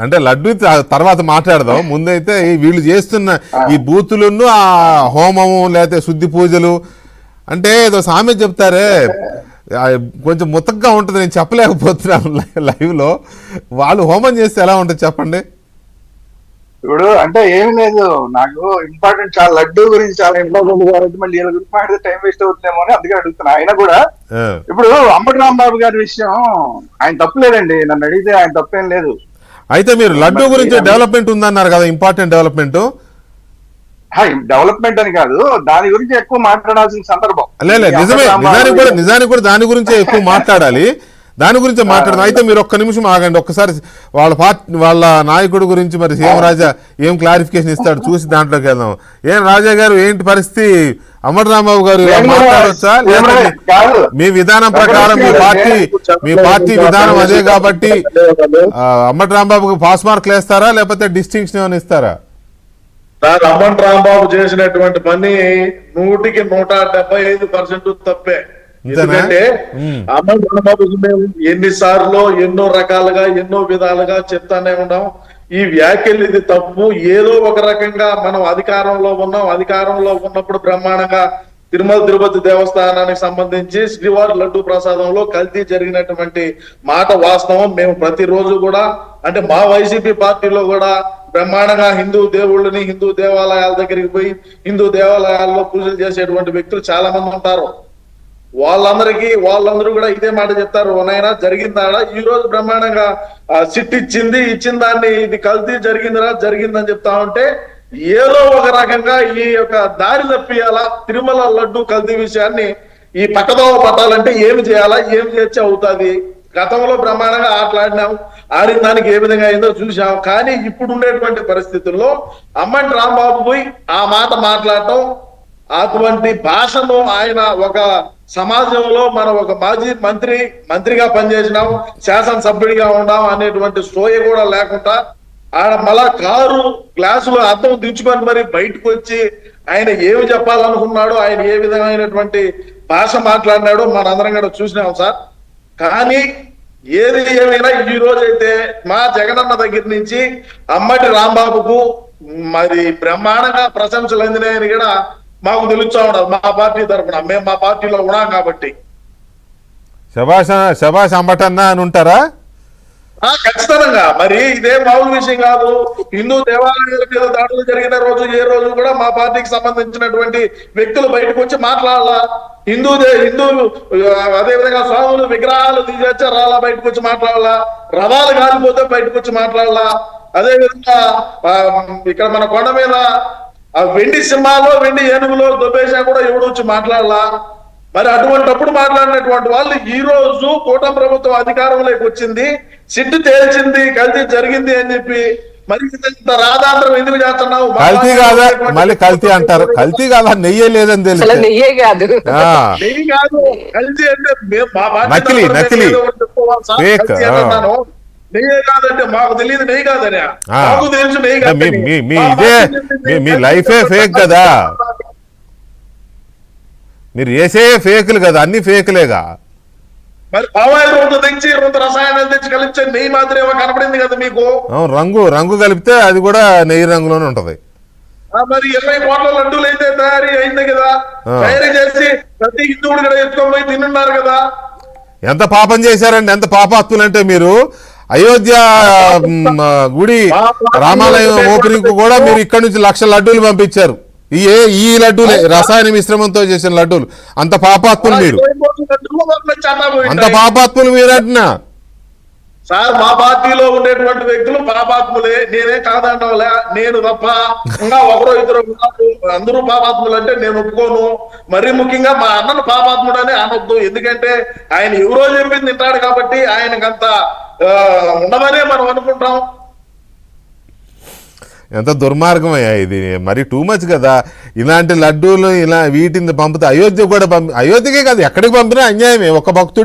అంటే లడ్డు తర్వాత మాట్లాడదాం. ముందైతే వీళ్ళు చేస్తున్న ఈ బూతులను ఆ హోమము లేకపోతే శుద్ధి పూజలు అంటే ఏదో సామెత చెప్తారే, కొంచెం ముతగ్గా ఉంటుంది, నేను చెప్పలేకపోతున్నాను లైవ్ లో. వాళ్ళు హోమం చేస్తే ఎలా ఉంటుంది చెప్పండి. ఇప్పుడు అంటే ఏమి లేదు, నాకు ఇంపార్టెంట్ చాలా లడ్డు గురించి చాలా ఇంపార్టెంట్ కాబట్టి మళ్ళీ వీళ్ళ గురించి మాట్లాడితే టైం వేస్ట్ అవుతుందేమో అని అందుకే అడుగుతున్నా. ఆయన కూడా ఇప్పుడు అంబటి రాంబాబు గారి విషయం ఆయన తప్పులేదండి, నన్ను అడిగితే ఆయన తప్పేం లేదు. అయితే మీరు లడ్డు గురించి డెవలప్మెంట్ ఉందన్నారు కదా, ఇంపార్టెంట్ డెవలప్మెంట్. డెవలప్మెంట్ అని కాదు, దాని గురించి ఎక్కువ మాట్లాడాల్సిన సందర్భం. నిజమే, నిజానికి కూడా దాని గురించే ఎక్కువ మాట్లాడాలి, దాని గురించి మాట్లాడదాం. అయితే మీరు ఒక్క నిమిషం ఆగండి, ఒక్కసారి వాళ్ళ నాయకుడి గురించి మరి సీఎం రాజా ఏం క్లారిఫికేషన్ ఇస్తాడు చూసి దాంట్లోకి వెళ్దాం. ఏం రాజా గారు, ఏంటి పరిస్థితి? అంబటి రాంబాబు గారు మాట్లాడవచ్చా? మీ విధానం ప్రకారం మీ పార్టీ విధానం అదే కాబట్టి అంబటి రాంబాబుకి పాస్ మార్కులు వేస్తారా లేకపోతే డిస్టింక్షన్ ఏమైనా ఇస్తారా? అంబటి రాంబాబు చేసినటువంటి పని 175% తప్పే. ఎందుకంటే అంబటి రాంబాబు ఎన్నిసార్లు ఎన్నో రకాలుగా ఎన్నో విధాలుగా చెప్తానే ఉన్నాం, ఈ వ్యాఖ్యలు ఇది తప్పు. ఏదో ఒక రకంగా మనం అధికారంలో ఉన్నాం, అధికారంలో ఉన్నప్పుడు బ్రహ్మాండంగా తిరుమల తిరుపతి దేవస్థానానికి సంబంధించి శ్రీవారి లడ్డు ప్రసాదంలో కల్తీ జరిగినటువంటి మాట వాస్తవం. మేము ప్రతిరోజు కూడా అంటే మా వైసీపీ పార్టీలో కూడా బ్రహ్మాండంగా హిందూ దేవుళ్ళని హిందూ దేవాలయాల దగ్గరికి పోయి హిందూ దేవాలయాల్లో పూజలు చేసేటువంటి వ్యక్తులు చాలా మంది ఉంటారు. వాళ్ళందరూ కూడా ఇదే మాట చెప్తారు, నాయనా జరిగిందా? ఈ రోజు బ్రహ్మాండంగా సిట్ ఇచ్చిన దాన్ని ఇది కల్తీ జరిగిందని చెప్తా ఉంటే ఏదో ఒక రకంగా ఈ యొక్క దారి తప్పియాలా, తిరుమల లడ్డు కల్తీ విషయాన్ని ఈ పక్కదోవ పట్టాలంటే ఏమి చేయాలా, ఏం చేస్తే అవుతుంది. గతంలో బ్రహ్మాండంగా ఆడిన దానికి ఏ విధంగా అయిందో చూసాం. కానీ ఇప్పుడు ఉండేటువంటి పరిస్థితుల్లో అంబటి రాంబాబు పోయి ఆ మాట మాట్లాడటం, అటువంటి భాషను ఆయన ఒక సమాజంలో మనం ఒక మాజీ మంత్రిగా పనిచేసినాం, శాసనసభ్యుడిగా ఉన్నాం అనేటువంటి సోయ కూడా లేకుండా ఆడ మళ్ళా కారు గ్లాసులు అద్దం దించుకొని మరి బయటకు వచ్చి ఆయన ఏమి చెప్పాలనుకున్నాడో, ఆయన ఏ విధమైనటువంటి భాష మాట్లాడినాడో మనందరం కూడా చూసినాం సార్. కానీ ఏది ఏమైనా ఈ రోజైతే మా జగనన్న దగ్గర నుంచి అంబటి రాంబాబుకు మరి బ్రహ్మాండంగా ప్రశంసలు అందినాయని కూడా మాకు తెలుస్తా ఉండదు. మా పార్టీ తరఫున మేము మా పార్టీలో ఉన్నాం కాబట్టి శభాష్ అంబటన్నా అని ఉంటారా? ఖచ్చితంగా. మరి ఇదే మామూలు విషయం కాదు. హిందూ దేవాలయాల మీద దాడులు జరిగిన రోజు ఏ రోజు కూడా మా పార్టీకి సంబంధించినటువంటి వ్యక్తులు బయటకు వచ్చి మాట్లాడాలా, హిందూ అదే విధంగా స్వాములు విగ్రహాలు తీసేచ్చా రాలా బయటకు వచ్చి మాట్లాడాలా, రథాలు కాలిపోతే బయటకు వచ్చి మాట్లాడాలా. అదే విధంగా ఇక్కడ మన కొండ మీద వెండి సింహాలో వెండి ఏనుగులో దొబ్బేశా కూడా ఎవడు వచ్చి మాట్లాడాలా. మరి అటువంటిప్పుడు మాట్లాడినటువంటి వాళ్ళు ఈ రోజు కూటమి ప్రభుత్వం అధికారంలోకి వచ్చింది, సిట్టు తేల్చింది, కల్తీ జరిగింది అని చెప్పి మరి ఇంత రాధాంతరం ఎందుకు చేస్తున్నావు? కల్తీ కాదా మళ్ళీ కల్తీ అంటారు? కల్తీ కాదా, నెయ్యే లేదని తెలుసు. నెయ్యి కాదు కల్తీ అంటే నకిలీ నెయ్యే కాదంటే మాకు తెలియదు, నెయ్యి కాదని మాకు తెలుసు నెయ్యి కాదు. మీ లైఫే ఫేక్ కదా, మీరు చేసే ఫేకులు కదా, అన్ని ఫేకులేగా. మరి పామాయిల్ రెండు తెచ్చి రెండు రసాయనాలు తెచ్చి కలిపి నెయ్యి మాత్రం కనపడింది కదా మీకు. రంగు కలిపితే అది కూడా నెయ్యి రంగులోనే ఉంటది. మరి 20 కోట్ల లడ్డూలు అయితే తయారీ అయింది కదా, తయారీ చేసి ప్రతి హిందువుడు కూడా ఎత్తుకొని పోయి తిన్నున్నారు కదా. ఎంత పాపం చేశారండి, ఎంత పాపాత్ములు అంటే మీరు. అయోధ్య గుడి రామాలయం ఓపెనింగ్ కూడా మీరు ఇక్కడ నుంచి 1,00,000 లడ్డూలు పంపించారు. ఈ లడ్డూలే రసాయన మిశ్రమంతో చేసిన లడ్డూలు. అంత పాపాత్ములు మీరు, అంత పాపాత్ములు మీరు అంటున్నా సార్. మా పార్టీలో ఉండేటువంటి వ్యక్తులు పాపాత్ములే, నేనే కాదంటే నేను తప్ప ఇంకా ఒకరో ఇద్దరు అందరూ పాపాత్ములు అంటే నేను ఒప్పుకోను. మరీ ముఖ్యంగా మా అన్నను పాపాత్ముడు అని అనొద్దు, ఎందుకంటే ఆయన ఎవరో చెప్పింది తింటాడు కాబట్టి ఆయనకంత ఉండదనే మనం అనుకుంటాం. ఎంత దుర్మార్గం అయ్యా ఇది, మరి టూ మచ్ కదా. ఇలాంటి లడ్డూలు ఇలా వీటిని పంపితే అయోధ్య కూడా అయోధ్యకే కాదు ఎక్కడికి పంపినా అన్యాయమే. ఒక భక్తుడి